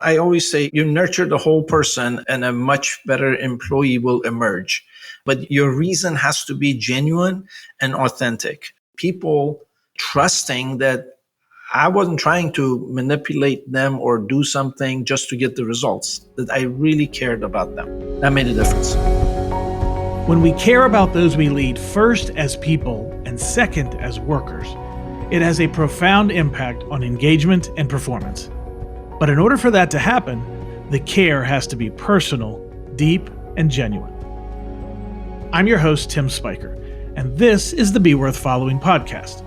I always say you nurture the whole person and a much better employee will emerge. But your reason has to be genuine and authentic. People trusting that I wasn't trying to manipulate them or do something just to get the results, that I really cared about them. That made a difference. When we care about those we lead first as people and second as workers, it has a profound impact on engagement and performance. But in order for that to happen, the care has to be personal, deep, and genuine. I'm your host, Tim Spiker, and this is the Be Worth Following podcast.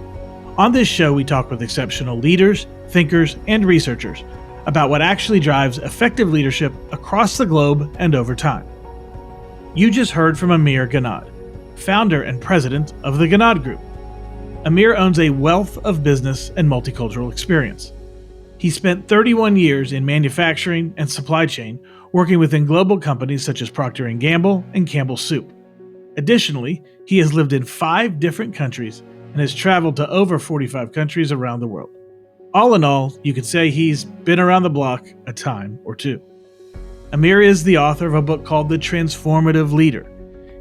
On this show, we talk with exceptional leaders, thinkers, and researchers about what actually drives effective leadership across the globe and over time. You just heard from Amir Ghannad, founder and president of the Ghannad Group. Amir owns a wealth of business and multicultural experience. He spent 31 years in manufacturing and supply chain, working within global companies such as Procter & Gamble and Campbell Soup. Additionally, he has lived in 5 different countries and has traveled to over 45 countries around the world. All in all, you could say he's been around the block a time or two. Amir is the author of a book called The Transformative Leader.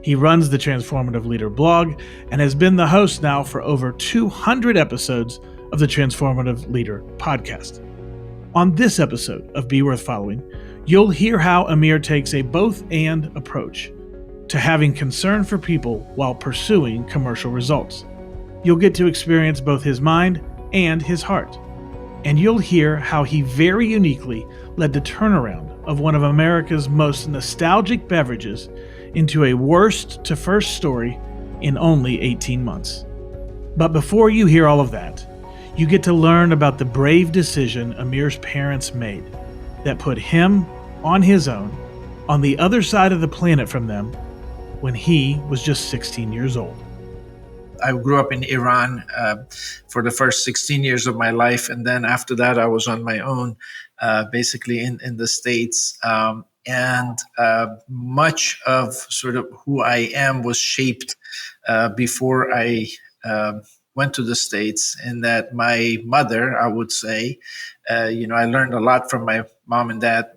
He runs the Transformative Leader blog and has been the host now for over 200 episodes of the Transformative Leader podcast. On this episode of Be Worth Following, you'll hear how Amir takes a both-and approach to having concern for people while pursuing commercial results. You'll get to experience both his mind and his heart. And you'll hear how he very uniquely led the turnaround of one of America's most nostalgic beverages into a worst to first story in only 18 months. But before you hear all of that, you get to learn about the brave decision Amir's parents made that put him on his own on the other side of the planet from them when he was just 16 years old. I grew up in Iran for the first 16 years of my life. And then after that, I was on my own, basically in the States. And much of sort of who I am was shaped before I went to the States, in that my mother, I would say, I learned a lot from my mom and dad,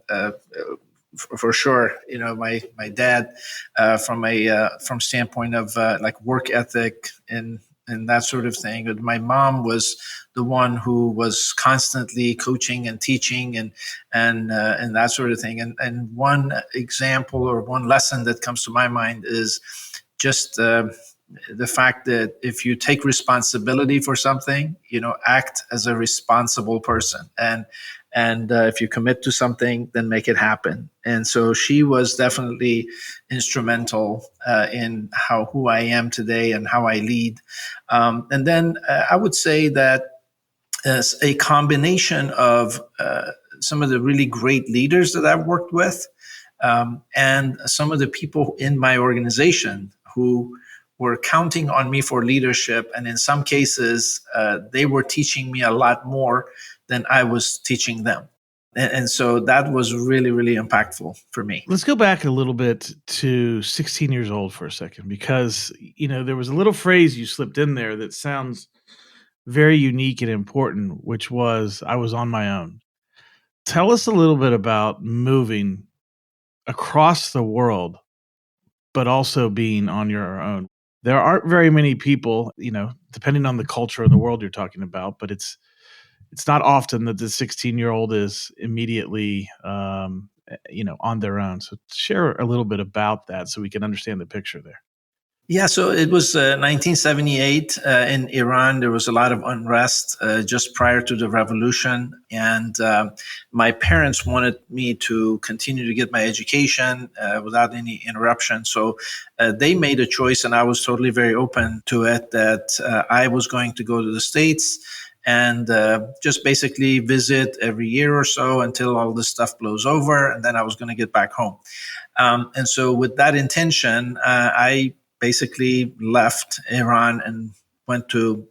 for sure. My dad, from standpoint of like work ethic and that sort of thing. But my mom was the one who was constantly coaching and teaching and that sort of thing. And one example or one lesson that comes to my mind is just the fact that if you take responsibility for something, act as a responsible person. And if you commit to something, then make it happen. And so she was definitely instrumental in who I am today and how I lead. And then I would say that as a combination of some of the really great leaders that I've worked with and some of the people in my organization who were counting on me for leadership. And in some cases, they were teaching me a lot more than I was teaching them. And so that was really, really impactful for me. Let's go back a little bit to 16 years old for a second, because, there was a little phrase you slipped in there that sounds very unique and important, which was, I was on my own. Tell us a little bit about moving across the world, but also being on your own. There aren't very many people, depending on the culture of the world you're talking about, but it's not often that the 16-year-old is immediately, on their own. So share a little bit about that so we can understand the picture there. Yeah, so it was 1978 in Iran. There was a lot of unrest just prior to the revolution. And my parents wanted me to continue to get my education without any interruption. So they made a choice, and I was totally very open to it, that I was going to go to the States and just basically visit every year or so until all this stuff blows over. And then I was going to get back home. And so with that intention, I basically left Iran and went to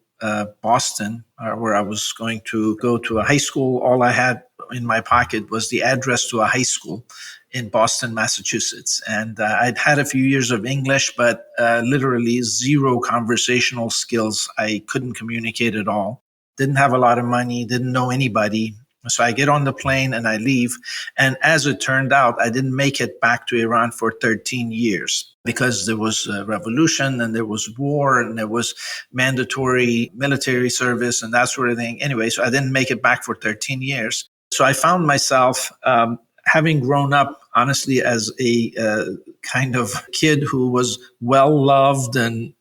Boston, where I was going to go to a high school. All I had in my pocket was the address to a high school in Boston, Massachusetts. And I'd had a few years of English, but literally zero conversational skills. I couldn't communicate at all. Didn't have a lot of money, didn't know anybody. So I get on the plane and I leave. And as it turned out, I didn't make it back to Iran for 13 years because there was a revolution and there was war and there was mandatory military service and that sort of thing. Anyway, so I didn't make it back for 13 years. So I found myself having grown up, honestly, as a kind of kid who was well loved and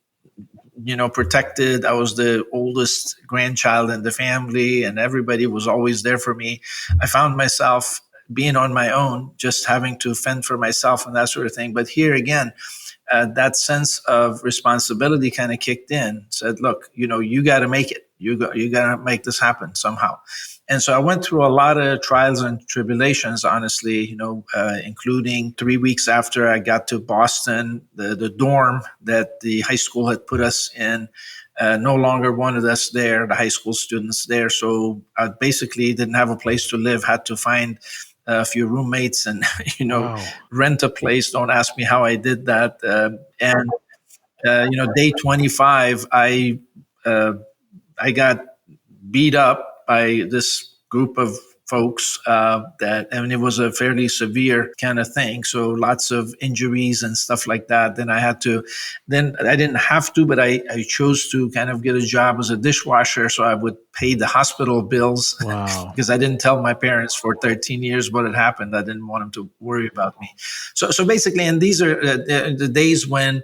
protected. I was the oldest grandchild in the family and everybody was always there for me. I found myself being on my own, just having to fend for myself and that sort of thing. But here again, that sense of responsibility kind of kicked in, said, look, you got to make it. You got to make this happen somehow. And so I went through a lot of trials and tribulations, honestly, including 3 weeks after I got to Boston, the dorm that the high school had put us in no longer wanted us there, the high school students there. So I basically didn't have a place to live, had to find a few roommates and, Wow. rent a place. Don't ask me how I did that. Day 25, I got beat up by this group of folks and it was a fairly severe kind of thing. So lots of injuries and stuff like that. Then I didn't have to, but I chose to kind of get a job as a dishwasher. So I would pay the hospital bills. Wow. Because I didn't tell my parents for 13 years what had happened. I didn't want them to worry about me. So basically, and these are the days when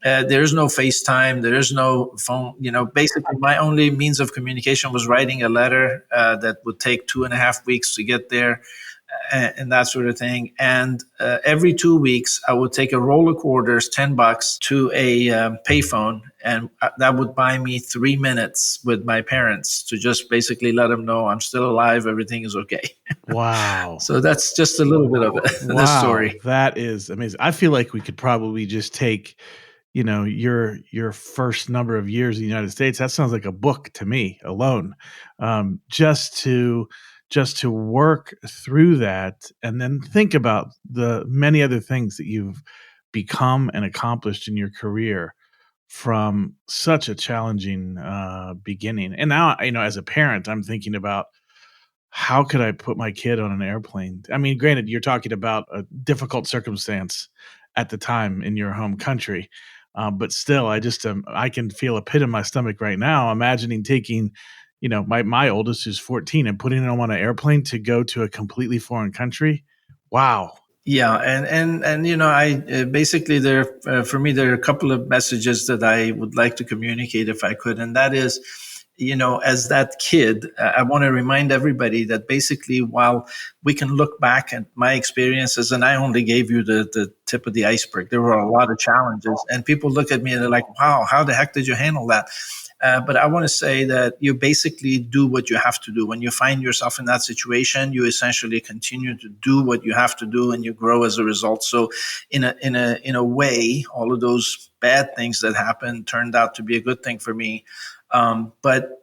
there is no FaceTime. There is no phone. Basically, my only means of communication was writing a letter that would take 2.5 weeks to get there, and that sort of thing. And every 2 weeks, I would take a roll of quarters, $10, to a payphone, and that would buy me 3 minutes with my parents to just basically let them know I'm still alive, everything is okay. Wow. So that's just a little bit of it, the story. That is amazing. I feel like we could probably just take your first number of years in the United States. That sounds like a book to me alone. Just to work through that and then think about the many other things that you've become and accomplished in your career from such a challenging beginning. And now, as a parent, I'm thinking about how could I put my kid on an airplane? I mean, granted, you're talking about a difficult circumstance at the time in your home country, but still, I can feel a pit in my stomach right now, imagining taking, my oldest who's 14 and putting him on an airplane to go to a completely foreign country. Wow. Yeah, and I basically for me there are a couple of messages that I would like to communicate if I could, and that is, as that kid, I want to remind everybody that basically while we can look back at my experiences, and I only gave you the tip of the iceberg, there were a lot of challenges, and people look at me and they're like, "Wow, how the heck did you handle that?" But I want to say that you basically do what you have to do. When you find yourself in that situation, you essentially continue to do what you have to do, and you grow as a result. So, in a way, all of those bad things that happened turned out to be a good thing for me. But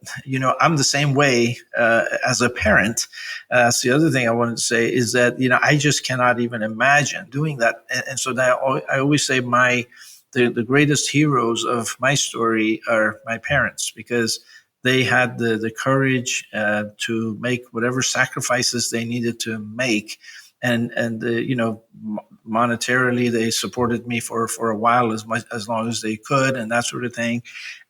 I'm the same way as a parent. So the other thing I wanted to say is that I just cannot even imagine doing that. And so that I always say the greatest heroes of my story are my parents, because they had the courage to make whatever sacrifices they needed to make. And monetarily, they supported me for a while, as long as they could, and that sort of thing.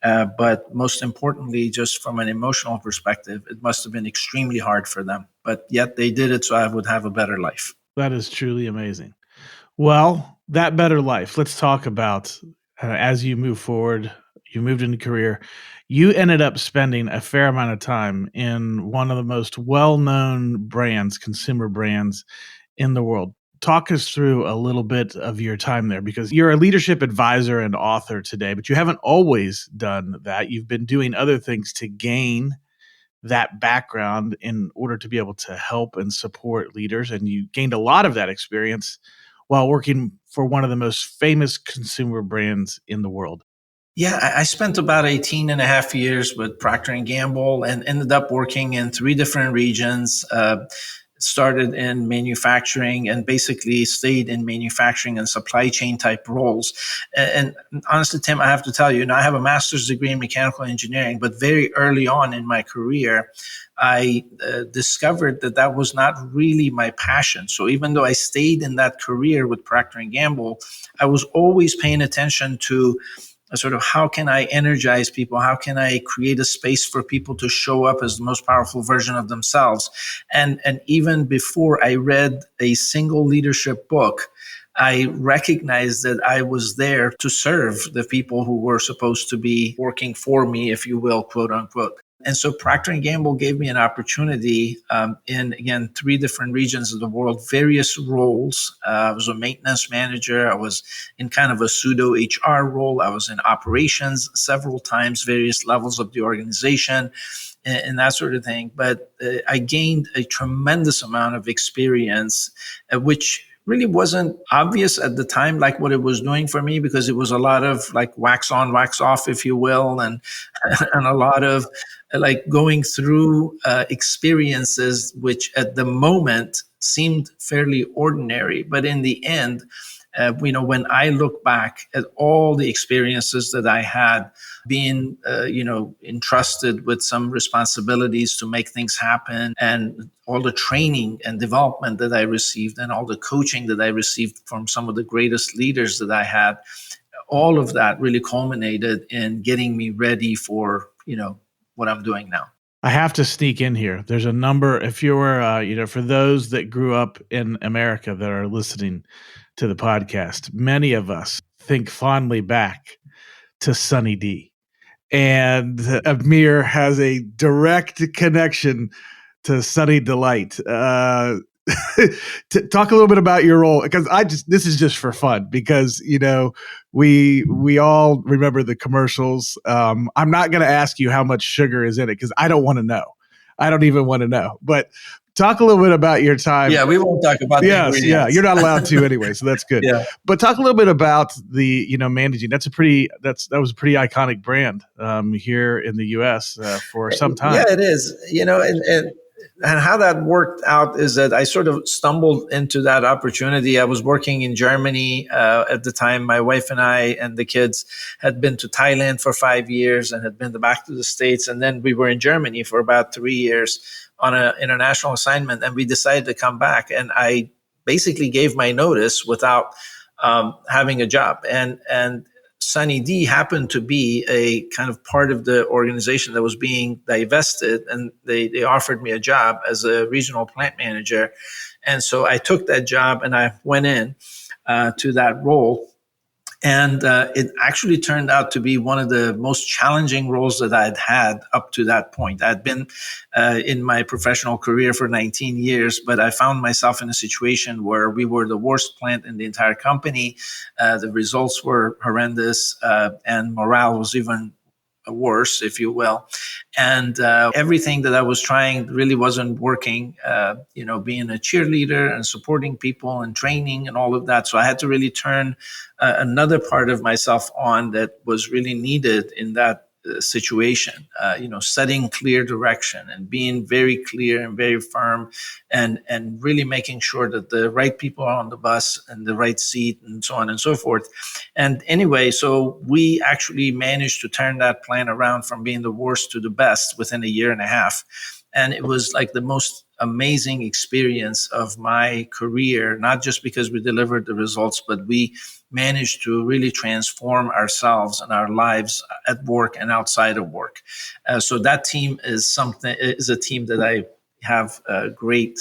But most importantly, just from an emotional perspective, it must have been extremely hard for them. But yet they did it so I would have a better life. That is truly amazing. Well, that better life. Let's talk about as you move forward, you moved into career. You ended up spending a fair amount of time in one of the most well-known brands, consumer brands in the world. Talk us through a little bit of your time there, because you're a leadership advisor and author today, but you haven't always done that. You've been doing other things to gain that background in order to be able to help and support leaders. And you gained a lot of that experience while working for one of the most famous consumer brands in the world. Yeah, I spent about 18 and a half years with Procter & Gamble and ended up working in 3 different regions. started in manufacturing and basically stayed in manufacturing and supply chain type roles. And honestly, Tim, I have to tell you, I have a master's degree in mechanical engineering, but very early on in my career, I discovered that that was not really my passion. So even though I stayed in that career with Procter & Gamble, I was always paying attention to sort of how can I energize people? How can I create a space for people to show up as the most powerful version of themselves? And even before I read a single leadership book, I recognized that I was there to serve the people who were supposed to be working for me, if you will, quote unquote. And so Procter & Gamble gave me an opportunity in, again, 3 different regions of the world, various roles. I was a maintenance manager. I was in kind of a pseudo HR role. I was in operations several times, various levels of the organization and that sort of thing. But I gained a tremendous amount of experience, which really wasn't obvious at the time, like what it was doing for me, because it was a lot of like wax on, wax off, if you will, and and a lot of like going through experiences which at the moment seemed fairly ordinary, but in the end, when I look back at all the experiences that I had, being entrusted with some responsibilities to make things happen, and all the training and development that I received, and all the coaching that I received from some of the greatest leaders that I had, all of that really culminated in getting me ready for what I'm doing now. I have to sneak in here. There's a number, if you were, for those that grew up in America that are listening to the podcast, many of us think fondly back to Sunny D. And Amir has a direct connection to Sunny Delight. Talk a little bit about your role, because this is just for fun, because we all remember the commercials. I'm not going to ask you how much sugar is in it, because I don't want to know. I don't even want to know. But talk a little bit about your time. Yeah, we won't talk about the ingredients. Yeah, you're not allowed to anyway, so that's good. Yeah. But talk a little bit about the managing. That was a pretty iconic brand here in the U.S. For some time. Yeah, it is. And how that worked out is that I sort of stumbled into that opportunity. I was working in Germany at the time. My wife and I and the kids had been to Thailand for 5 years and had been back to the States. And then we were in Germany for about 3 years on an international assignment. And we decided to come back. And I basically gave my notice without having a job. And Sunny D happened to be a kind of part of the organization that was being divested, and they offered me a job as a regional plant manager. And so I took that job and I went in to that role. And it actually turned out to be one of the most challenging roles that I'd had up to that point. I'd been in my professional career for 19 years, but I found myself in a situation where we were the worst plant in the entire company. The results were horrendous, and morale was even worse, if you will. And everything that I was trying really wasn't working, being a cheerleader and supporting people and training and all of that. So I had to really turn another part of myself on that was really needed in that situation, setting clear direction and being very clear and very firm, and really making sure that the right people are on the bus and the right seat and so on and so forth. And anyway, so we actually managed to turn that plan around from being the worst to the best within a year and a half. And it was like the most amazing experience of my career, not just because we delivered the results, but we managed to really transform ourselves and our lives at work and outside of work. So that team is a team that I have a great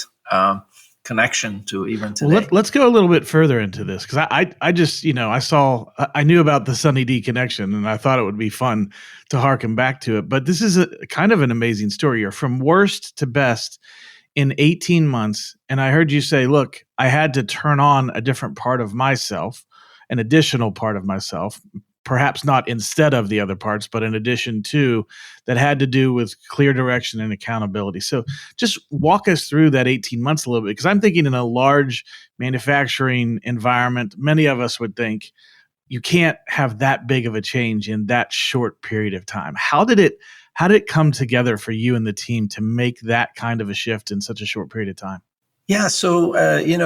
connection to even today. Well, let's go a little bit further into this, because I just I knew about the Sunny D connection, and I thought it would be fun to harken back to it. But this is a kind of an amazing story. You're from worst to best in 18 months, and I heard you say, "Look, I had to turn on a different part of myself, an additional part of myself." Perhaps not instead of the other parts, but in addition to, that had to do with clear direction and accountability. So just walk us through that 18 months a little bit, because I'm thinking in a large manufacturing environment, many of us would think you can't have that big of a change in that short period of time. How did it come together for you and the team to make that kind of a shift in such a short period of time? Yeah, so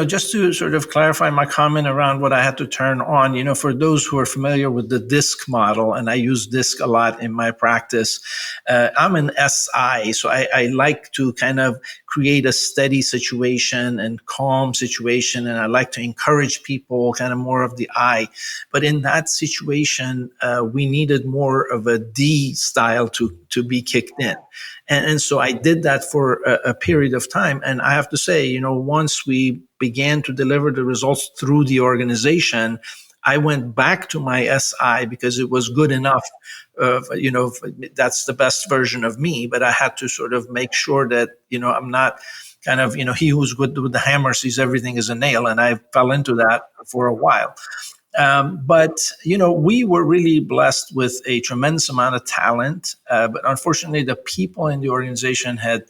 just to sort of clarify my comment around what I had to turn on, for those who are familiar with the DISC model, and I use DISC a lot in my practice, I'm an SI, so I like to kind of create a steady situation and calm situation, and I like to encourage people, kind of more of the I. But in that situation, we needed more of a D style to be kicked in. And so I did that for a period of time. And I have to say, once we began to deliver the results through the organization, I went back to my SI because it was good enough. That's the best version of me, but I had to sort of make sure that, I'm not kind of, he who's good with the hammer sees everything as a nail. And I fell into that for a while. But we were really blessed with a tremendous amount of talent. But unfortunately, the people in the organization had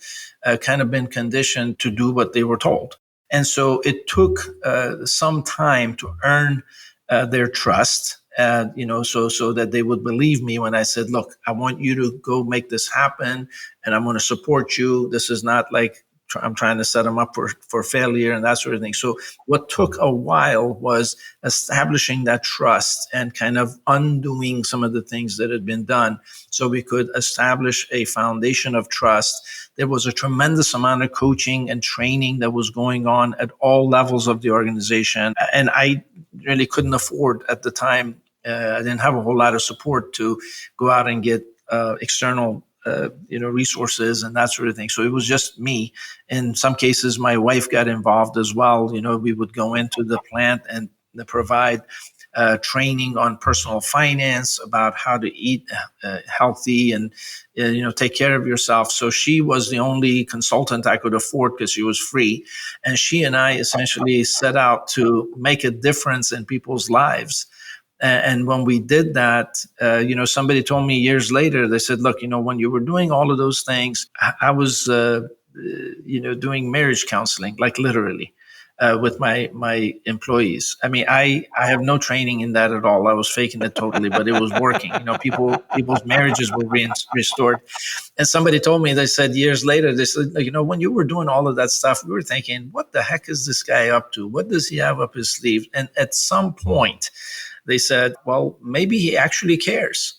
kind of been conditioned to do what they were told. And so it took some time to earn their trust. So that they would believe me when I said, "Look, I want you to go make this happen, and I'm going to support you. This is not like I'm trying to set them up for failure and that sort of thing." So what took a while was establishing that trust and kind of undoing some of the things that had been done so we could establish a foundation of trust. There was a tremendous amount of coaching and training that was going on at all levels of the organization. And I really couldn't afford at the time. I didn't have a whole lot of support to go out and get external resources and that sort of thing. So it was just me. In some cases, my wife got involved as well. We would go into the plant and provide training on personal finance, about how to eat healthy and take care of yourself. So she was the only consultant I could afford because she was free, and she and I essentially set out to make a difference in people's lives. And when we did that, somebody told me years later, they said, "Look, when you were doing all of those things, I was, doing marriage counseling, like literally, with my employees. I mean, I have no training in that at all. I was faking it totally, but it was working. People's marriages were restored." And somebody told me, they said years later, they said, "When you were doing all of that stuff, we were thinking, what the heck is this guy up to? What does he have up his sleeve?" And at some point, they said, "Well, maybe he actually cares."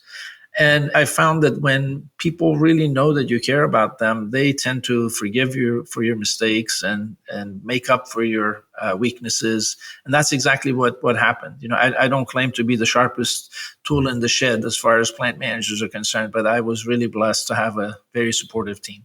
And I found that when people really know that you care about them, they tend to forgive you for your mistakes and make up for your weaknesses. And that's exactly what happened. I don't claim to be the sharpest tool in the shed as far as plant managers are concerned, but I was really blessed to have a very supportive team.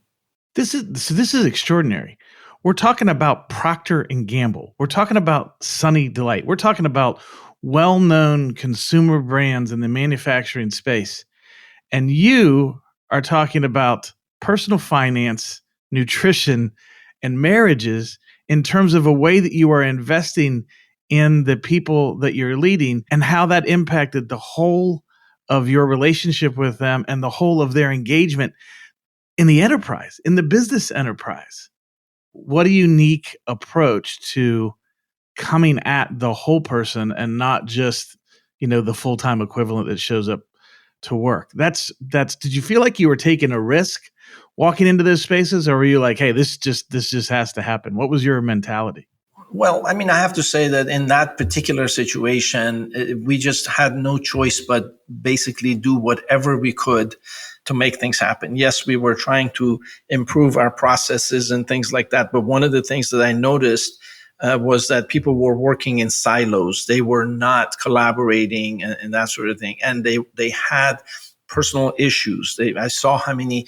This is extraordinary. We're talking about Procter and Gamble. We're talking about Sunny Delight. We're talking about well-known consumer brands in the manufacturing space. And you are talking about personal finance, nutrition, and marriages in terms of a way that you are investing in the people that you're leading and how that impacted the whole of your relationship with them and the whole of their engagement in the enterprise, in the business enterprise. What a unique approach to coming at the whole person and not just, the full-time equivalent that shows up to work. That's did you feel like you were taking a risk walking into those spaces, or were you like, "Hey, this just has to happen"? What was your mentality? Well, I mean, I have to say that in that particular situation, we just had no choice but basically do whatever we could to make things happen. Yes, we were trying to improve our processes and things like that. But one of the things that I noticed was that people were working in silos. They were not collaborating and that sort of thing. And they had personal issues. I saw how many,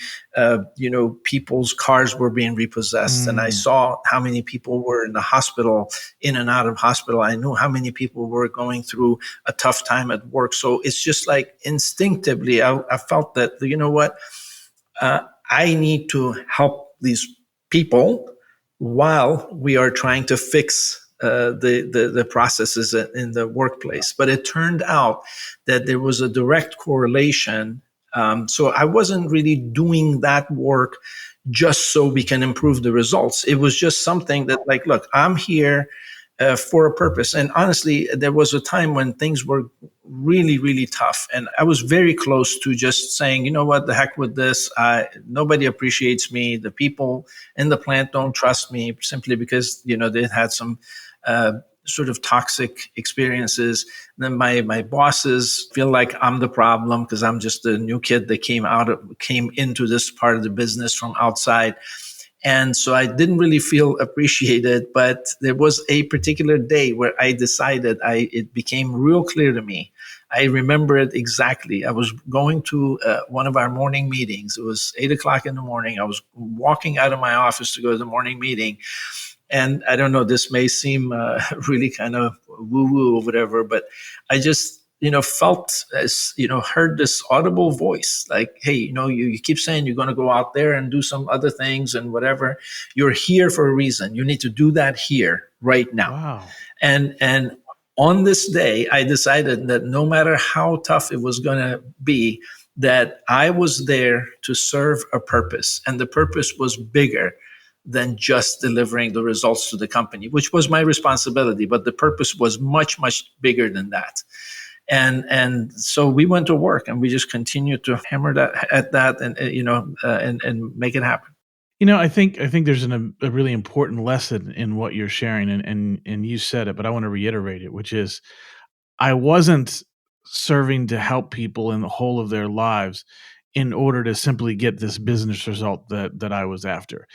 people's cars were being repossessed, and I saw how many people were in the hospital, in and out of hospital. I knew how many people were going through a tough time at work. So it's just like instinctively, I felt that, what, I need to help these people while we are trying to fix the processes in the workplace. But it turned out that there was a direct correlation. So I wasn't really doing that work just so we can improve the results. It was just something that, like, look, I'm here. for a purpose. And honestly, there was a time when things were really, really tough. And I was very close to just saying, you know what, the heck with this. Nobody appreciates me. The people in the plant don't trust me simply because, they had some sort of toxic experiences. And then my bosses feel like I'm the problem because I'm just a new kid that came into this part of the business from outside. And so I didn't really feel appreciated, but there was a particular day where I decided it became real clear to me. I remember it exactly. I was going to one of our morning meetings. It was 8 o'clock in the morning. I was walking out of my office to go to the morning meeting. And I don't know, this may seem really kind of woo woo or whatever, but I just, felt as, heard this audible voice like, hey, you keep saying you're going to go out there and do some other things and whatever. You're here for a reason. You need to do that here right now. Wow. And on this day, I decided that no matter how tough it was going to be, that I was there to serve a purpose. And the purpose was bigger than just delivering the results to the company, which was my responsibility. But the purpose was much, much bigger than that. And so we went to work and we just continued to hammer at that and make it happen. I think there's a really important lesson in what you're sharing, and you said it, but I want to reiterate it, which is I wasn't serving to help people in the whole of their lives in order to simply get this business result that I was after.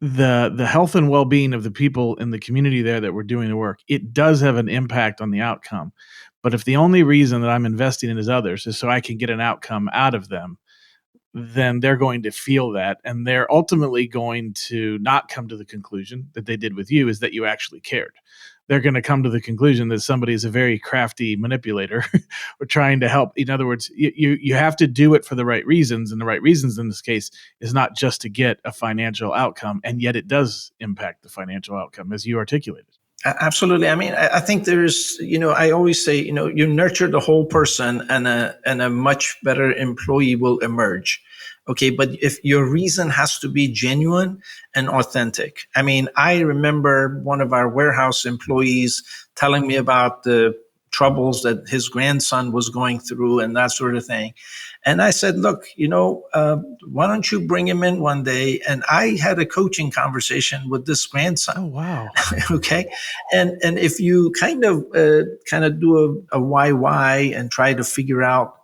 The health and well-being of the people in the community there that were doing the work, it does have an impact on the outcome. But if the only reason that I'm investing in is others is so I can get an outcome out of them, then they're going to feel that, and they're ultimately going to not come to the conclusion that they did with you is that you actually cared. They're going to come to the conclusion that somebody is a very crafty manipulator or trying to help. In other words, you have to do it for the right reasons, and the right reasons in this case is not just to get a financial outcome, and yet it does impact the financial outcome as you articulated. Absolutely. I mean, I think there's, I always say, you nurture the whole person and a much better employee will emerge. Okay. But if your reason has to be genuine and authentic. I mean, I remember one of our warehouse employees telling me about the troubles that his grandson was going through and that sort of thing. And I said, look, why don't you bring him in one day? And I had a coaching conversation with this grandson. Oh, wow. Okay. And if you kind of do a why and try to figure out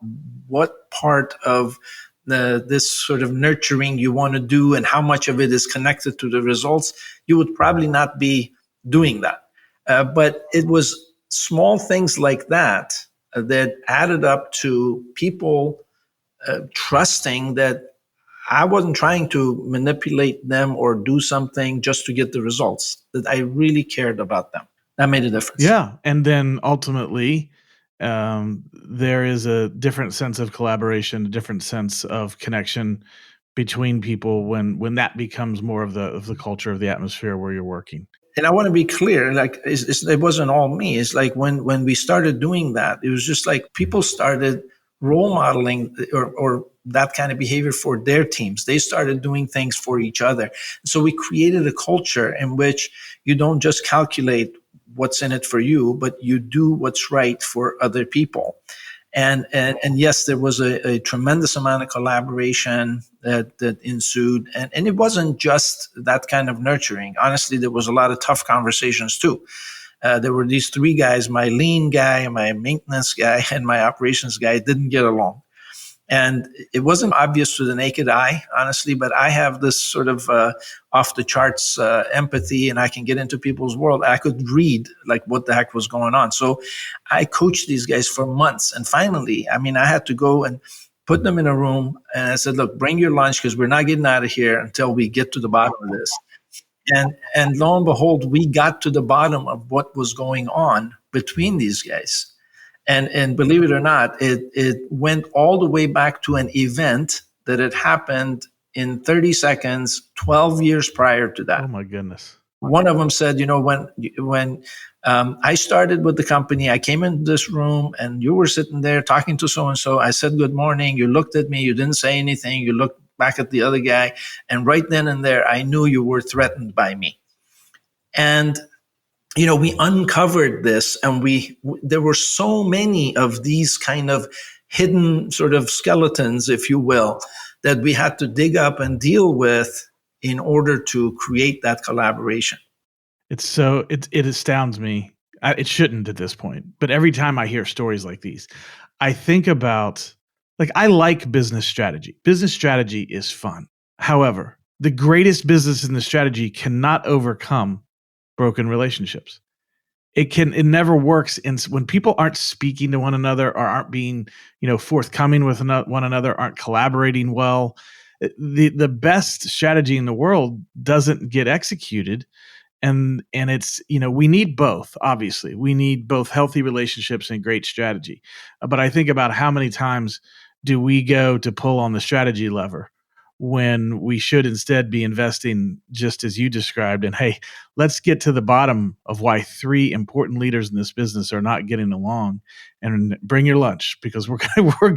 what part of this sort of nurturing you want to do and how much of it is connected to the results, you would probably not be doing that. But it was small things like that that added up to people trusting that I wasn't trying to manipulate them or do something just to get the results, that I really cared about them. That made a difference. Yeah. And then ultimately, there is a different sense of collaboration, a different sense of connection between people when that becomes more of the culture of the atmosphere where you're working. And I want to be clear, like it wasn't all me. It's like when we started doing that, it was just like people started role modeling or that kind of behavior for their teams. They started doing things for each other. So we created a culture in which you don't just calculate what's in it for you, but you do what's right for other people. And yes, there was a tremendous amount of collaboration that ensued. And it wasn't just that kind of nurturing. Honestly, there was a lot of tough conversations too. There were these three guys, my lean guy, my maintenance guy, and my operations guy didn't get along. And it wasn't obvious to the naked eye, honestly, but I have this sort of off the charts empathy, and I can get into people's world. I could read like what the heck was going on. So I coached these guys for months. And finally, I mean, I had to go and put them in a room. And I said, look, bring your lunch because we're not getting out of here until we get to the bottom of this. And lo and behold, we got to the bottom of what was going on between these guys. And believe it or not, it went all the way back to an event that had happened in 30 seconds, 12 years prior to that. Oh my goodness. One of them said, when I started with the company, I came into this room and you were sitting there talking to so-and-so. I said, good morning. You looked at me. You didn't say anything. You looked back at the other guy. And right then and there, I knew you were threatened by me. And we uncovered this, and there were so many of these kind of hidden sort of skeletons, if you will, that we had to dig up and deal with in order to create that collaboration. It astounds me. It shouldn't at this point, but every time I hear stories like these, I think about, like, I like business strategy. Business strategy is fun. However, the greatest business in the strategy cannot overcome broken relationships. It never works when people aren't speaking to one another, or aren't being, forthcoming with one another, aren't collaborating well. The best strategy in the world doesn't get executed. And it's, we need both. Obviously, we need both healthy relationships and great strategy. But I think about how many times do we go to pull on the strategy lever when we should instead be investing, just as you described, and hey, let's get to the bottom of why three important leaders in this business are not getting along, and bring your lunch, because we're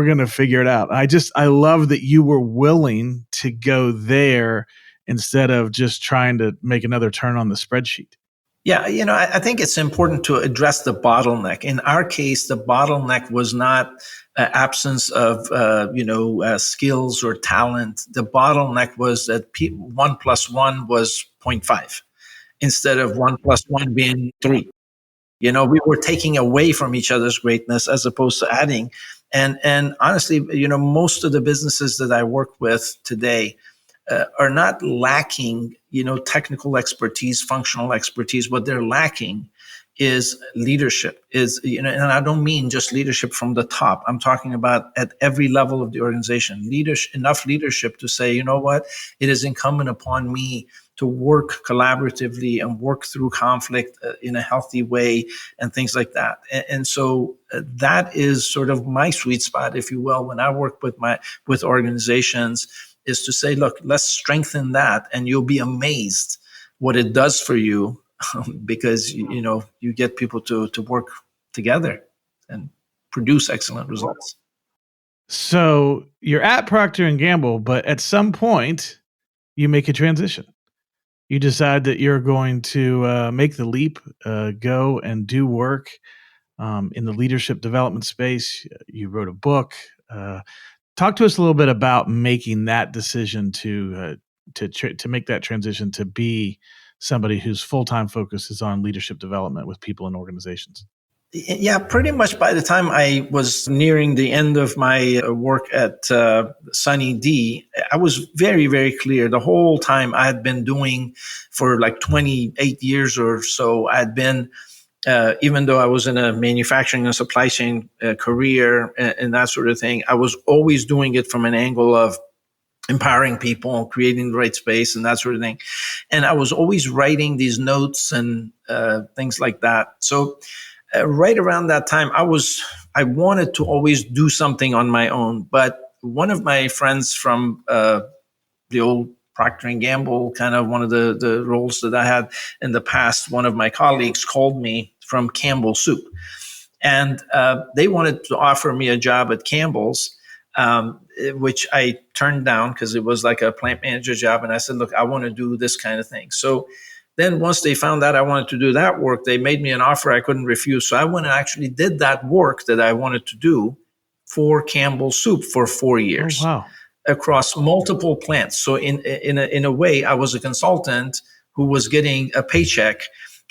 gonna figure it out. I love that you were willing to go there instead of just trying to make another turn on the spreadsheet. Yeah, I think it's important to address the bottleneck. In our case, the bottleneck was not absence of skills or talent. The bottleneck was that 1 + 1 was 0.5 instead of 1 + 1 being 3. We were taking away from each other's greatness as opposed to adding. And honestly, most of the businesses that I work with today are not lacking, technical expertise, functional expertise. What they're lacking is leadership. And I don't mean just leadership from the top. I'm talking about at every level of the organization. Enough leadership to say, you know what, it is incumbent upon me to work collaboratively and work through conflict in a healthy way, and things like that. And so that is sort of my sweet spot, if you will, when I work with organizations, is to say, look, let's strengthen that, and you'll be amazed what it does for you, because you get people to work together and produce excellent results. So you're at Procter and Gamble, but at some point you make a transition. You decide that you're going to make the leap, go and do work in the leadership development space. You wrote a book. Talk to us a little bit about making that decision to make that transition to be somebody whose full-time focus is on leadership development with people and organizations. Yeah, pretty much by the time I was nearing the end of my work at Sunny D, I was very, very clear. The whole time I had been doing for like 28 years or so, I had been, even though I was in a manufacturing and supply chain career and that sort of thing, I was always doing it from an angle of empowering people, creating the right space, and that sort of thing. And I was always writing these notes and things like that. So right around that time, I wanted to always do something on my own. But one of my friends from the old Procter and Gamble, kind of one of the roles that I had in the past, one of my colleagues called me from Campbell Soup, and they wanted to offer me a job at Campbell's, which I turned down because it was like a plant manager job. And I said, look, I want to do this kind of thing. So then once they found out I wanted to do that work, they made me an offer I couldn't refuse. So I went and actually did that work that I wanted to do for Campbell Soup for 4 years. Oh, wow. Across multiple plants. So in a way, I was a consultant who was getting a paycheck.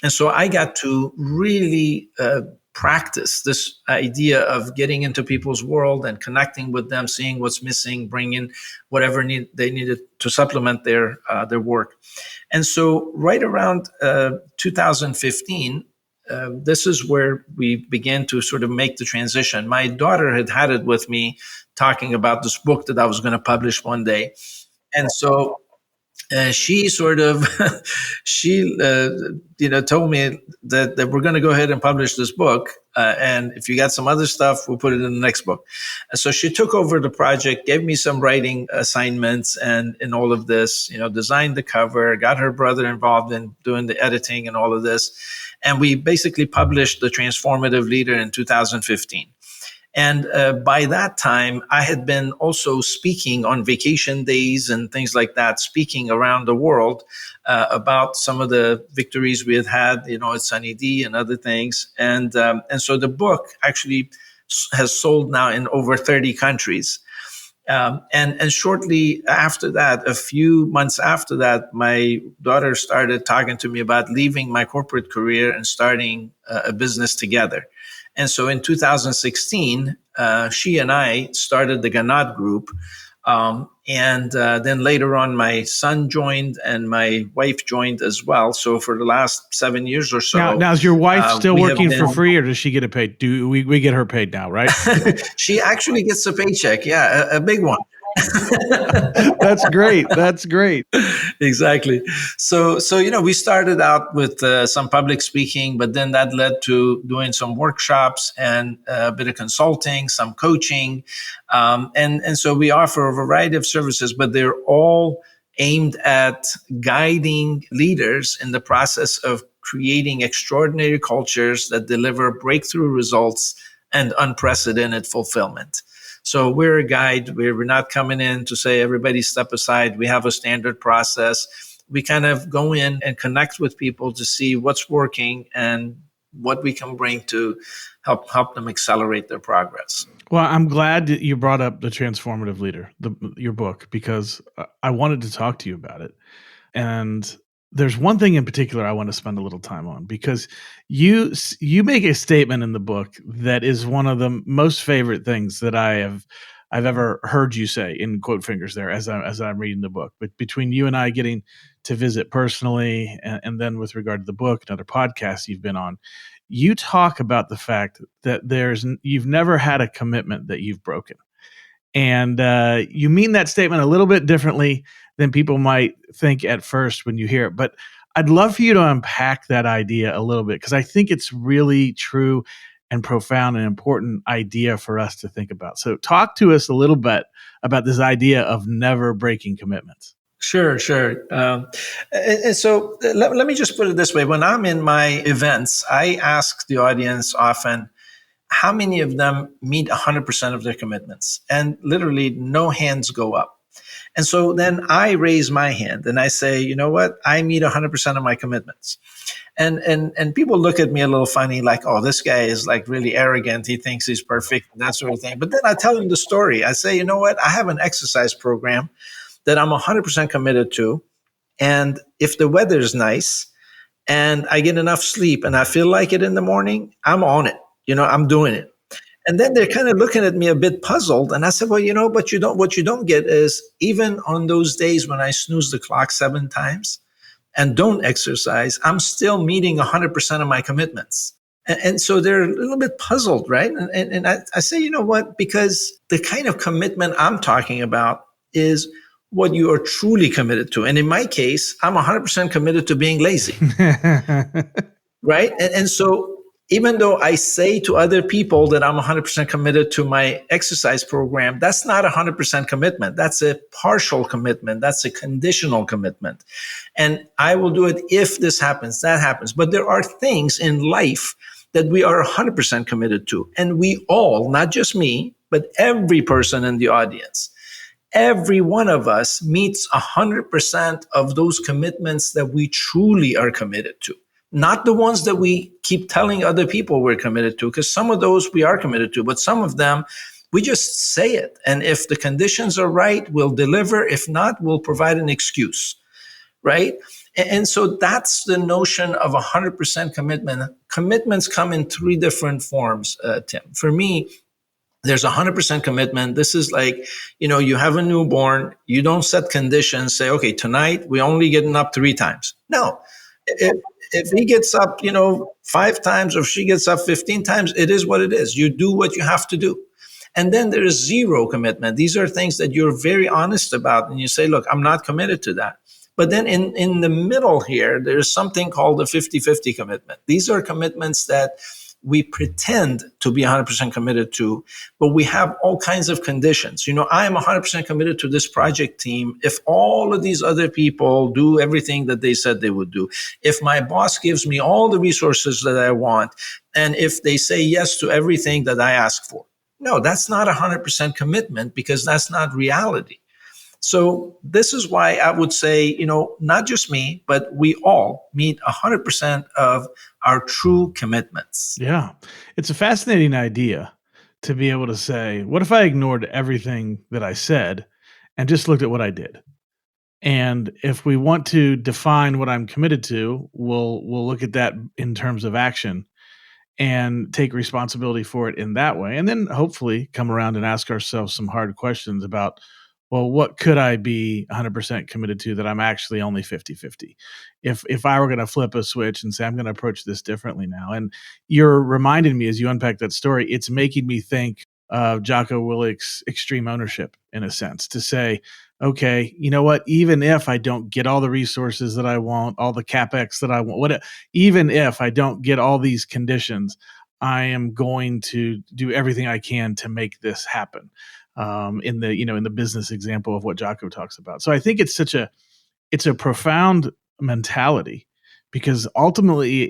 And so I got to really practice this idea of getting into people's world and connecting with them, seeing what's missing, bringing whatever they needed to supplement their work. And so right around 2015, this is where we began to sort of make the transition. My daughter had it with me talking about this book that I was going to publish one day. And so she sort of, told me that we're going to go ahead and publish this book. And if you got some other stuff, we'll put it in the next book. And so she took over the project, gave me some writing assignments and all of this, designed the cover, got her brother involved in doing the editing and all of this. And we basically published The Transformative Leader in 2015. And by that time, I had been also speaking on vacation days and things like that, speaking around the world about some of the victories we had, at Sunny D and other things. And so the book actually has sold now in over 30 countries. And shortly after that, a few months after that, my daughter started talking to me about leaving my corporate career and starting a business together. And so in 2016, she and I started the Ghannad Group. And then later on, my son joined and my wife joined as well. So for the last 7 years or so. Now is your wife still working for free, or does she get a paid? Do we get her paid now, right? She actually gets a paycheck. Yeah, a big one. That's great. That's great. Exactly. So we started out with some public speaking, but then that led to doing some workshops and a bit of consulting, some coaching, and so we offer a variety of services, but they're all aimed at guiding leaders in the process of creating extraordinary cultures that deliver breakthrough results and unprecedented fulfillment. So we're a guide. We're not coming in to say, everybody step aside. We have a standard process. We kind of go in and connect with people to see what's working and what we can bring to help them accelerate their progress. Well, I'm glad that you brought up the Transformative Leader, your book, because I wanted to talk to you about it. And there's one thing in particular I want to spend a little time on, because you make a statement in the book that is one of the most favorite things that I've ever heard you say, in quote fingers there, as I'm reading the book. But between you and I getting to visit personally, and then with regard to the book and other podcasts you've been on, you talk about the fact that you've never had a commitment that you've broken. And you mean that statement a little bit differently than people might think at first when you hear it. But I'd love for you to unpack that idea a little bit, because I think it's really true and profound and important idea for us to think about. So talk to us a little bit about this idea of never breaking commitments. Sure. And so let me just put it this way. When I'm in my events, I ask the audience often, how many of them meet 100% of their commitments? And literally no hands go up. And so then I raise my hand and I say, you know what? I meet 100% of my commitments. And people look at me a little funny, like, oh, this guy is like really arrogant. He thinks he's perfect, that sort of thing. But then I tell him the story. I say, you know what? I have an exercise program that I'm 100% committed to. And if the weather's nice and I get enough sleep and I feel like it in the morning, I'm on it. I'm doing it. And then they're kind of looking at me a bit puzzled. And I said, well, but what you don't get is, even on those days when I snooze the clock 7 times and don't exercise, I'm still meeting 100% of my commitments. And so they're a little bit puzzled, right? And I say, you know what? Because the kind of commitment I'm talking about is what you are truly committed to. And in my case, I'm 100% committed to being lazy, right? And so even though I say to other people that I'm 100% committed to my exercise program, that's not 100% commitment. That's a partial commitment. That's a conditional commitment. And I will do it if this happens, that happens. But there are things in life that we are 100% committed to. And we all, not just me, but every person in the audience, every one of us meets 100% of those commitments that we truly are committed to. Not the ones that we keep telling other people we're committed to, because some of those we are committed to, but some of them we just say it. And if the conditions are right, we'll deliver. If not, we'll provide an excuse, right? And so that's the notion of 100% commitment. Commitments come in 3 different forms, Tim. For me, there's 100% commitment. This is like, you have a newborn, you don't set conditions, say, okay, tonight we're only getting up 3 times. No. If he gets up, 5 times, or if she gets up 15 times, it is what it is. You do what you have to do. And then there is 0 commitment. These are things that you're very honest about. And you say, look, I'm not committed to that. But then in the middle here, there's something called a 50-50 commitment. These are commitments that we pretend to be 100% committed to, but we have all kinds of conditions. I am 100% committed to this project team if all of these other people do everything that they said they would do. If my boss gives me all the resources that I want, and if they say yes to everything that I ask for. No, that's not 100% commitment, because that's not reality. So this is why I would say, not just me, but we all meet 100% of our true commitments. Yeah. It's a fascinating idea to be able to say, what if I ignored everything that I said and just looked at what I did? And if we want to define what I'm committed to, we'll look at that in terms of action and take responsibility for it in that way. And then hopefully come around and ask ourselves some hard questions about, well, what could I be 100% committed to that I'm actually only 50-50? If I were going to flip a switch and say, I'm going to approach this differently now. And you're reminding me as you unpack that story, it's making me think of Jocko Willick's extreme ownership in a sense to say, okay, you know what? Even if I don't get all the resources that I want, all the capex that I want, even if I don't get all these conditions, I am going to do everything I can to make this happen. In the business example of what Jocko talks about. So I think it's a profound mentality because ultimately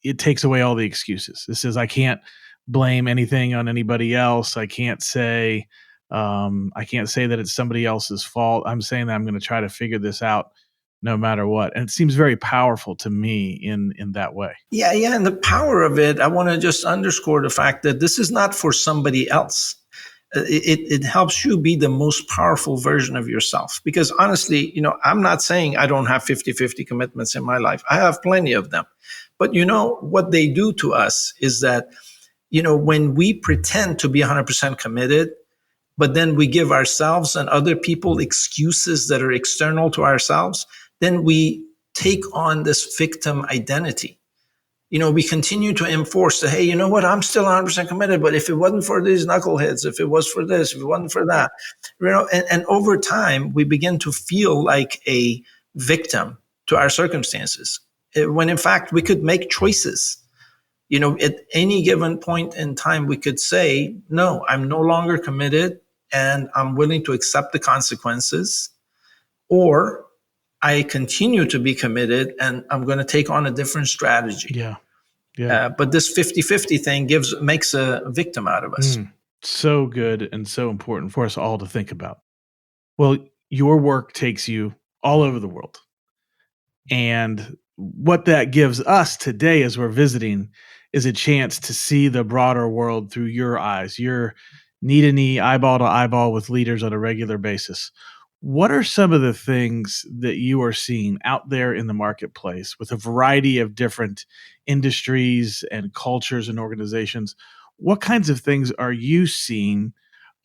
it takes away all the excuses. It says I can't blame anything on anybody else. I can't say that it's somebody else's fault. I'm saying that I'm going to try to figure this out no matter what. And it seems very powerful to me in that way. Yeah. And the power of it, I want to just underscore the fact that this is not for somebody else. It helps you be the most powerful version of yourself. Because honestly, I'm not saying I don't have 50-50 commitments in my life. I have plenty of them. But what they do to us is that, when we pretend to be 100% committed, but then we give ourselves and other people excuses that are external to ourselves, then we take on this victim identity. We continue to enforce that, hey, you know what? I'm still 100% committed, but if it wasn't for these knuckleheads, if it was for this, if it wasn't for that, and over time, we begin to feel like a victim to our circumstances, when in fact, we could make choices. At any given point in time, we could say, no, I'm no longer committed and I'm willing to accept the consequences, or I continue to be committed and I'm going to take on a different strategy. Yeah. Yeah. But this 50-50 thing makes a victim out of us. So good and so important for us all to think about. Well, your work takes you all over the world. And what that gives us today as we're visiting is a chance to see the broader world through your eyes. You're knee to knee, eyeball to eyeball with leaders on a regular basis. What are some of the things that you are seeing out there in the marketplace with a variety of different industries and cultures and organizations? What kinds of things are you seeing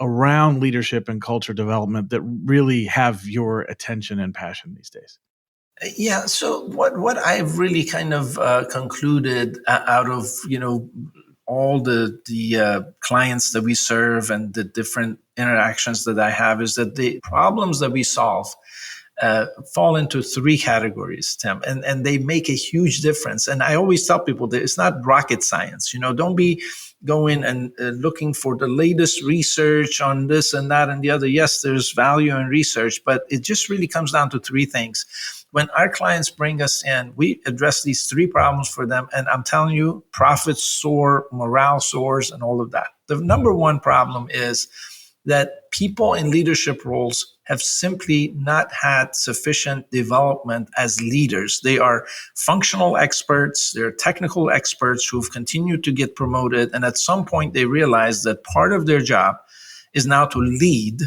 around leadership and culture development that really have your attention and passion these days? Yeah. So what I've really kind of concluded out of all the clients that we serve and the different interactions that I have is that the problems that we solve fall into three categories, Tim, and they make a huge difference. And I always tell people that it's not rocket science. Don't be going and looking for the latest research on this and that and the other. Yes, there's value in research, but it just really comes down to three things. When our clients bring us in, we address these three problems for them. And I'm telling you, profits soar, morale soars, and all of that. The number one problem is that people in leadership roles have simply not had sufficient development as leaders. They are functional experts, they're technical experts who've continued to get promoted. And at some point, they realize that part of their job is now to lead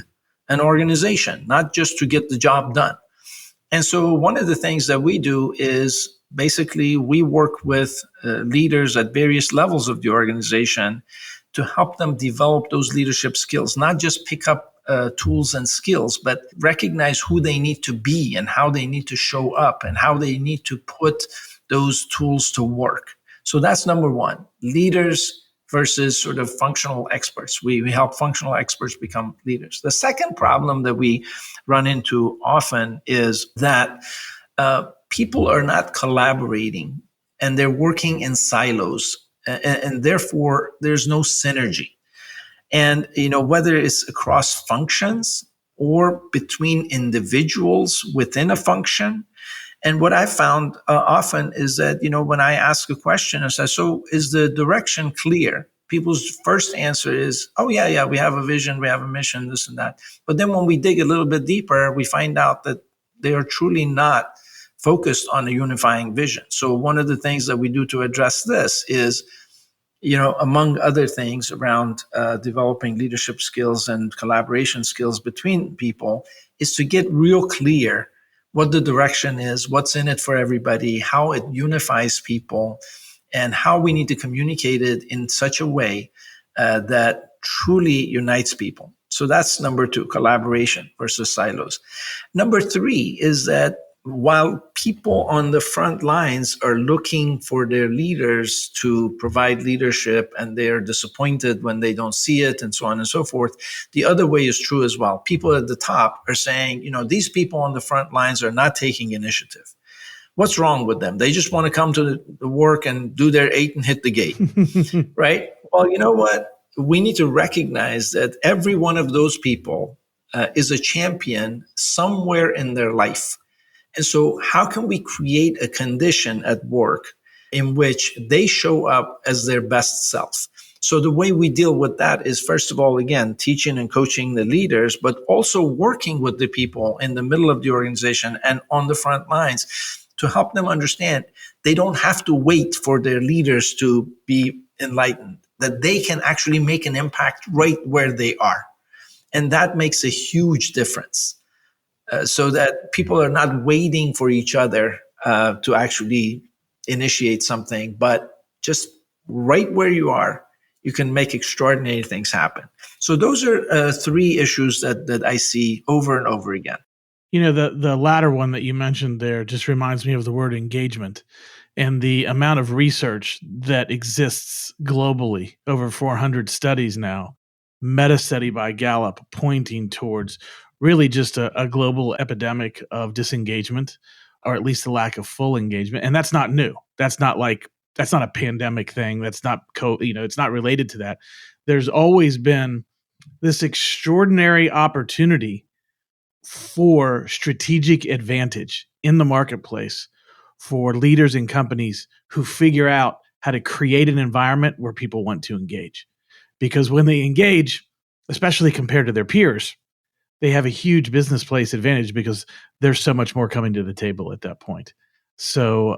an organization, not just to get the job done. And so one of the things that we do is basically we work with leaders at various levels of the organization to help them develop those leadership skills, not just pick up tools and skills, but recognize who they need to be and how they need to show up and how they need to put those tools to work. So that's number one, leaders versus sort of functional experts. We help functional experts become leaders. The second problem that we run into often is that people are not collaborating and they're working in silos, and therefore there's no synergy. And whether it's across functions or between individuals within a function. And what I found often is that, when I ask a question, I say, so is the direction clear? people's first answer is, oh, yeah, we have a vision, we have a mission, this and that. But then when we dig a little bit deeper, we find out that they are truly not focused on a unifying vision. So one of the things that we do to address this is, among other things around developing leadership skills and collaboration skills between people, is to get real clear what the direction is, what's in it for everybody, how it unifies people, and how we need to communicate it in such a way that truly unites people. So that's number 2, collaboration versus silos. Number 3 is that while people on the front lines are looking for their leaders to provide leadership and they're disappointed when they don't see it and so on and so forth, the other way is true as well. People at the top are saying, these people on the front lines are not taking initiative. What's wrong with them? They just want to come to the work and do their 8 and hit the gate, right? Well, you know what? We need to recognize that every one of those people is a champion somewhere in their life. And so how can we create a condition at work in which they show up as their best self? So the way we deal with that is, first of all, again, teaching and coaching the leaders, but also working with the people in the middle of the organization and on the front lines to help them understand they don't have to wait for their leaders to be enlightened, that they can actually make an impact right where they are. And that makes a huge difference. So that people are not waiting for each other to actually initiate something, but just right where you are, you can make extraordinary things happen. So those are 3 issues that I see over and over again. The latter one that you mentioned there just reminds me of the word engagement and the amount of research that exists globally, over 400 studies now, meta study by Gallup pointing towards really just a global epidemic of disengagement, or at least the lack of full engagement. And that's not new. That's not a pandemic thing. That's not, it's not related to that. There's always been this extraordinary opportunity for strategic advantage in the marketplace for leaders and companies who figure out how to create an environment where people want to engage. Because when they engage, especially compared to their peers, they have a huge business place advantage because there's so much more coming to the table at that point. So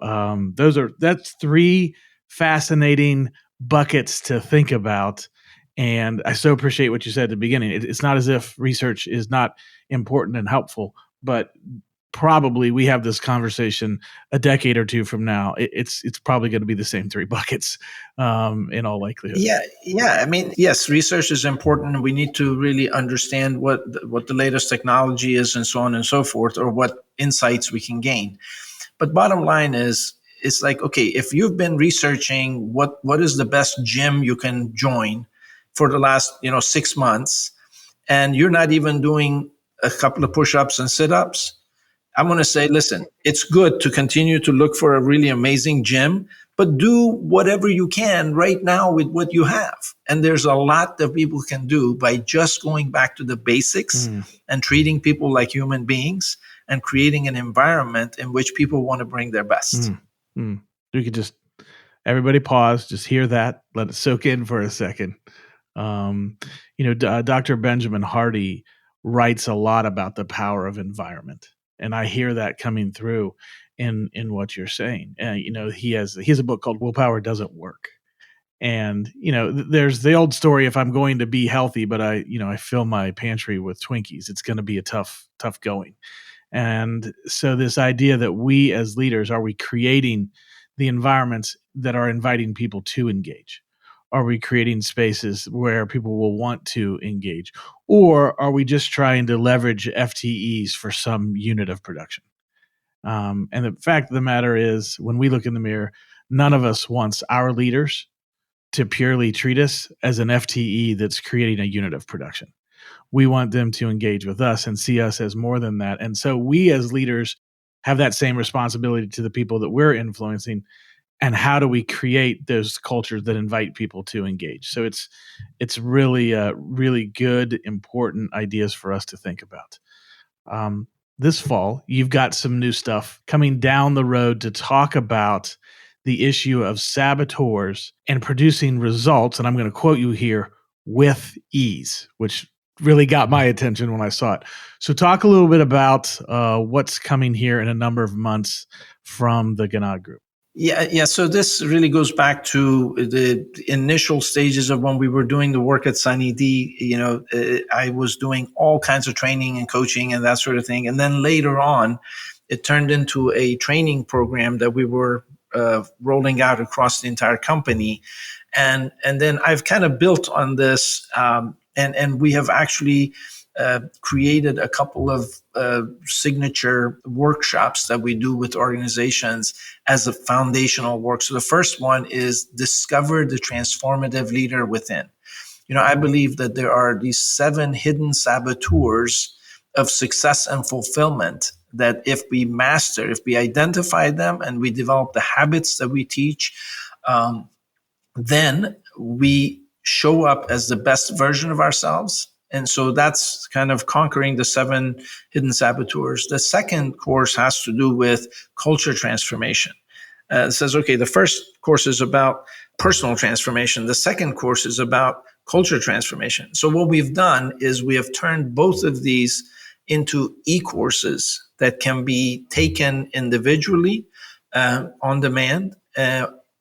that's 3 fascinating buckets to think about. And I so appreciate what you said at the beginning. It's not as if research is not important and helpful, but probably we have this conversation a decade or 2 from now. It's probably going to be the same 3 buckets in all likelihood. Yeah. I mean, yes, research is important. We need to really understand what the latest technology is and so on and so forth, or what insights we can gain. But bottom line is, it's like, okay, if you've been researching what is the best gym you can join for the last 6 months, and you're not even doing a couple of push-ups and sit-ups, I'm going to say, listen, it's good to continue to look for a really amazing gym, but do whatever you can right now with what you have. And there's a lot that people can do by just going back to the basics and treating people like human beings and creating an environment in which people want to bring their best. We could just, everybody pause, just hear that, let it soak in for a second. Dr. Benjamin Hardy writes a lot about the power of environment. And I hear that coming through in what you're saying. He has a book called Willpower Doesn't Work. And, there's the old story, if I'm going to be healthy, but I fill my pantry with Twinkies, it's going to be a tough going. And so this idea that we as leaders, are we creating the environments that are inviting people to engage? Are we creating spaces where people will want to engage? Or are we just trying to leverage FTEs for some unit of production? And the fact of the matter is, when we look in the mirror, none of us wants our leaders to purely treat us as an FTE that's creating a unit of production. We want them to engage with us and see us as more than that. And so we as leaders have that same responsibility to the people that we're influencing. And how do we create those cultures that invite people to engage? So it's really, really good, important ideas for us to think about. This fall, you've got some new stuff coming down the road to talk about the issue of saboteurs and producing results, and I'm going to quote you here, with ease, which really got my attention when I saw it. So talk a little bit about what's coming here in a number of months from the Ghannad Group. Yeah. So this really goes back to the initial stages of when we were doing the work at Sunny D. I was doing all kinds of training and coaching and that sort of thing. And then later on, it turned into a training program that we were rolling out across the entire company. And then I've kind of built on this, and we have actually created a couple of signature workshops that we do with organizations as a foundational work. So the first one is discover the transformative leader within. I believe that there are these 7 hidden saboteurs of success and fulfillment that if we master, if we identify them and we develop the habits that we teach, then we show up as the best version of ourselves. And so that's kind of conquering the 7 hidden saboteurs. The second course has to do with culture transformation. It says, okay, the first course is about personal transformation. The second course is about culture transformation. So what we've done is we have turned both of these into e-courses that can be taken individually on demand,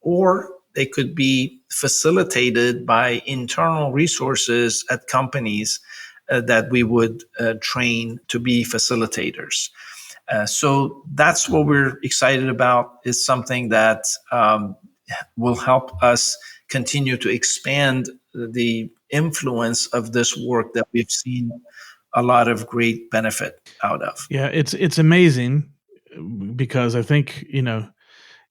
or they could be facilitated by internal resources at companies that we would train to be facilitators. So that's what we're excited about. Is something that will help us continue to expand the influence of this work that we've seen a lot of great benefit out of. Yeah, it's amazing because I think,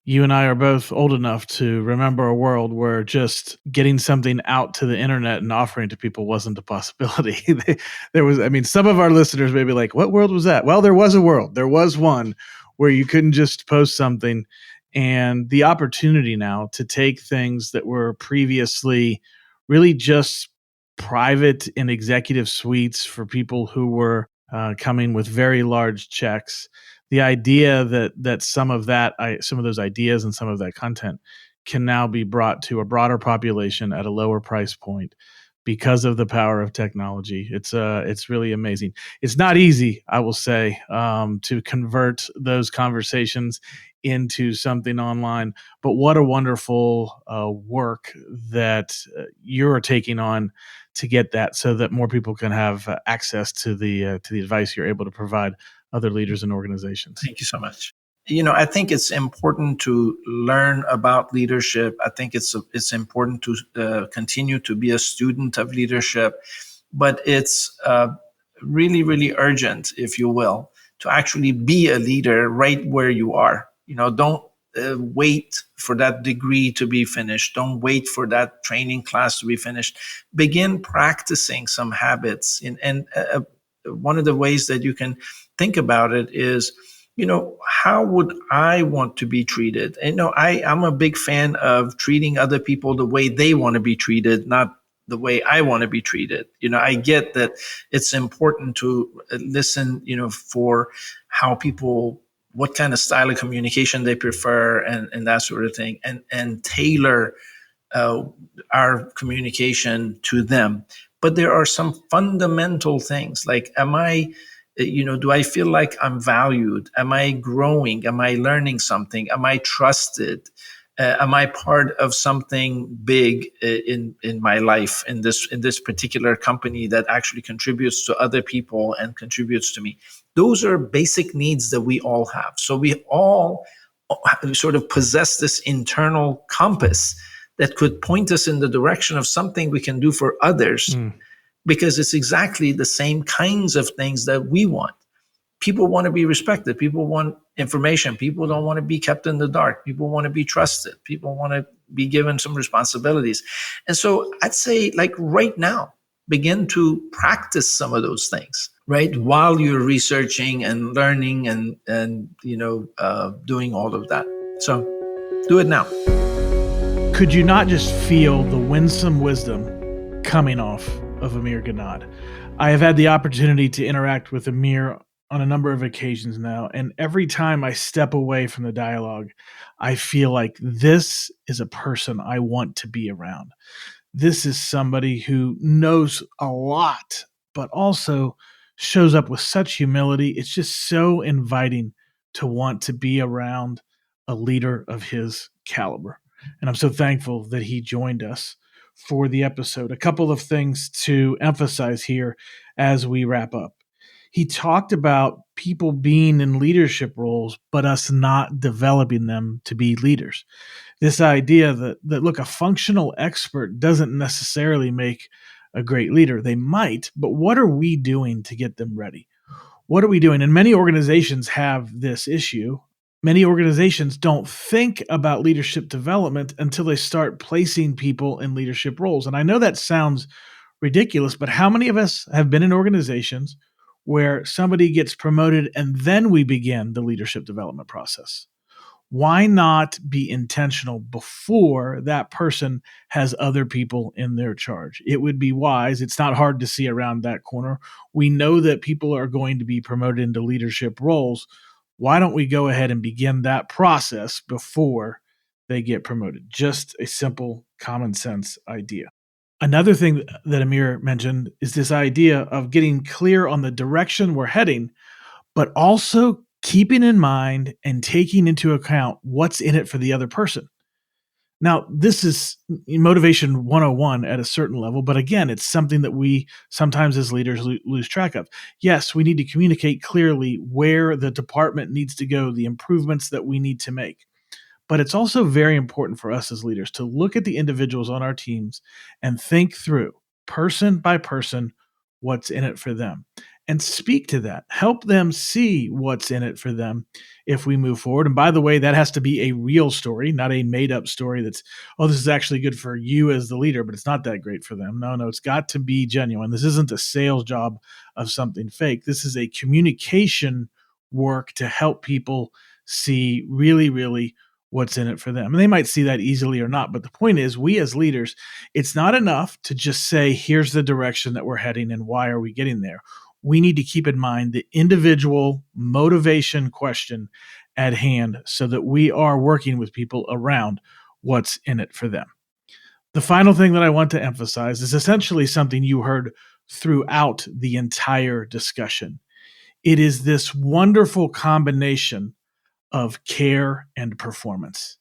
you and I are both old enough to remember a world where just getting something out to the internet and offering to people wasn't a possibility. Some of our listeners may be like, what world was that? Well, there was a world. There was one where you couldn't just post something, and the opportunity now to take things that were previously really just private and executive suites for people who were coming with very large checks. The idea that some of those ideas and some of that content can now be brought to a broader population at a lower price point because of the power of technology. It's really amazing. It's not easy, I will say, to convert those conversations into something online. But what a wonderful work that you're taking on to get that, so that more people can have access to the advice you're able to provide other leaders and organizations. Thank you so much. I think it's important to learn about leadership. I think it's important to continue to be a student of leadership, but it's really, really urgent, if you will, to actually be a leader right where you are. Don't wait for that degree to be finished. Don't wait for that training class to be finished. Begin practicing some habits. And one of the ways that you can think about it is, how would I want to be treated? And I'm a big fan of treating other people the way they want to be treated, not the way I want to be treated. I get that it's important to listen, for how people, what kind of style of communication they prefer and that sort of thing, and tailor our communication to them. But there are some fundamental things like, do I feel like I'm valued? Am I growing? Am I learning something? Am I trusted? Am I part of something big in my life, in this particular company that actually contributes to other people and contributes to me? Those are basic needs that we all have. So we all sort of possess this internal compass that could point us in the direction of something we can do for others. Because it's exactly the same kinds of things that we want. People want to be respected. People want information. People don't want to be kept in the dark. People want to be trusted. People want to be given some responsibilities. And so I'd say, like right now, begin to practice some of those things, right? While you're researching and learning and doing all of that. So do it now. Could you not just feel the winsome wisdom coming off of Amir Ghannad? I have had the opportunity to interact with Amir on a number of occasions now, and every time I step away from the dialogue, I feel like this is a person I want to be around. This is somebody who knows a lot, but also shows up with such humility. It's just so inviting to want to be around a leader of his caliber. And I'm so thankful that he joined us for the episode. A couple of things to emphasize here as we wrap up. He talked about people being in leadership roles, but us not developing them to be leaders. This idea that look, a functional expert doesn't necessarily make a great leader. They might, but what are we doing to get them ready? What are we doing? And many organizations have this issue. Many organizations don't think about leadership development until they start placing people in leadership roles. And I know that sounds ridiculous, but how many of us have been in organizations where somebody gets promoted and then we begin the leadership development process? Why not be intentional before that person has other people in their charge? It would be wise. It's not hard to see around that corner. We know that people are going to be promoted into leadership roles. Why don't we go ahead and begin that process before they get promoted? Just a simple common sense idea. Another thing that Amir mentioned is this idea of getting clear on the direction we're heading, but also keeping in mind and taking into account what's in it for the other person. Now, this is motivation 101 at a certain level, but again, it's something that we sometimes as leaders lose track of. Yes, we need to communicate clearly where the department needs to go, the improvements that we need to make. But it's also very important for us as leaders to look at the individuals on our teams and think through, person by person, what's in it for them and speak to that. Help them see what's in it for them if we move forward. And by the way, that has to be a real story, not a made up story that's, oh, this is actually good for you as the leader, but it's not that great for them. No, it's got to be genuine. This isn't a sales job of something fake. This is a communication work to help people see really, really what's in it for them. And they might see that easily or not. But the point is, we as leaders, it's not enough to just say, here's the direction that we're heading and why are we getting there? We need to keep in mind the individual motivation question at hand so that we are working with people around what's in it for them. The final thing that I want to emphasize is essentially something you heard throughout the entire discussion. It is this wonderful combination of care and performance.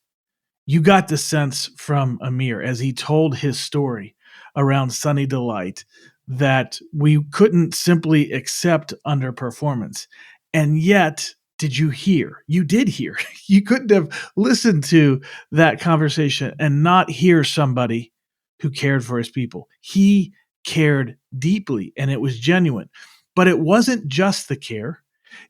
You got the sense from Amir as he told his story around Sunny Delight that we couldn't simply accept underperformance. And yet, did you hear? You did hear. You couldn't have listened to that conversation and not hear somebody who cared for his people. He cared deeply and it was genuine. But it wasn't just the care.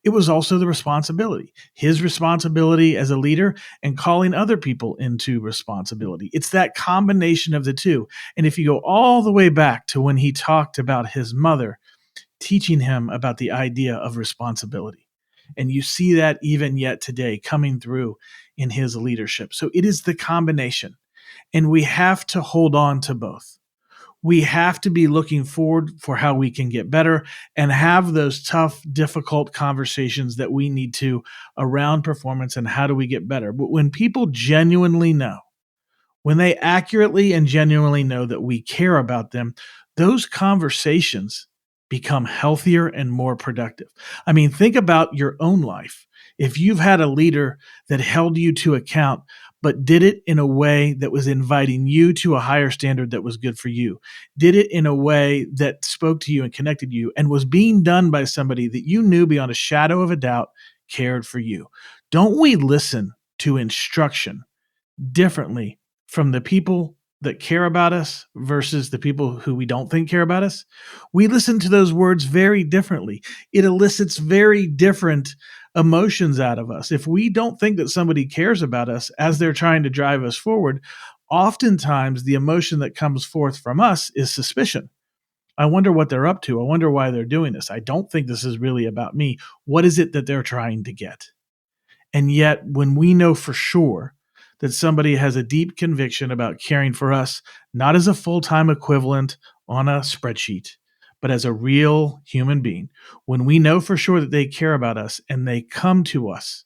It was also the responsibility, his responsibility as a leader and calling other people into responsibility. It's that combination of the two. And if you go all the way back to when he talked about his mother teaching him about the idea of responsibility, and you see that even yet today coming through in his leadership. So it is the combination, and we have to hold on to both. We have to be looking forward for how we can get better and have those tough, difficult conversations that we need to around performance and how do we get better. But when people genuinely know, when they accurately and genuinely know that we care about them, those conversations become healthier and more productive. I mean, think about your own life. If you've had a leader that held you to account, but did it in a way that was inviting you to a higher standard that was good for you, did it in a way that spoke to you and connected you, and was being done by somebody that you knew beyond a shadow of a doubt cared for you. Don't we listen to instruction differently from the people that care about us versus the people who we don't think care about us? We listen to those words very differently. It elicits very different emotions out of us. If we don't think that somebody cares about us as they're trying to drive us forward, oftentimes the emotion that comes forth from us is suspicion. I wonder what they're up to. I wonder why they're doing this. I don't think this is really about me. What is it that they're trying to get? And yet, when we know for sure that somebody has a deep conviction about caring for us, not as a full-time equivalent on a spreadsheet, but as a real human being, when we know for sure that they care about us and they come to us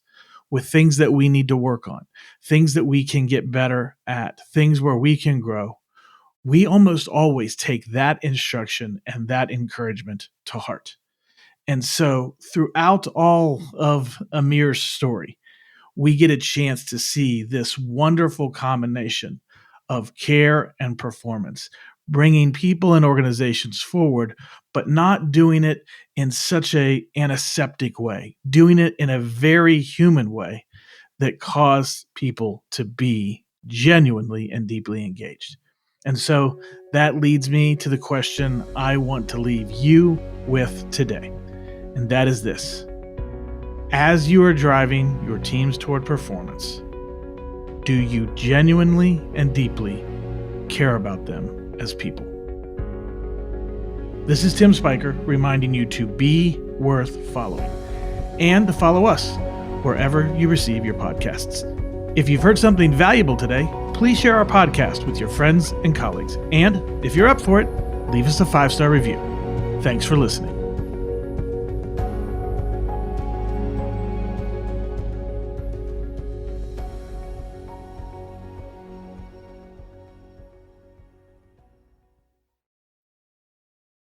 with things that we need to work on, things that we can get better at, things where we can grow, we almost always take that instruction and that encouragement to heart. And so throughout all of Amir's story, we get a chance to see this wonderful combination of care and performance, bringing people and organizations forward, but not doing it in such an antiseptic way, doing it in a very human way that caused people to be genuinely and deeply engaged. And so that leads me to the question I want to leave you with today. And that is this: as you are driving your teams toward performance, do you genuinely and deeply care about them as people? This is Tim Spiker reminding you to be worth following and to follow us wherever you receive your podcasts. If you've heard something valuable today, please share our podcast with your friends and colleagues. And if you're up for it, leave us a 5-star review. Thanks for listening.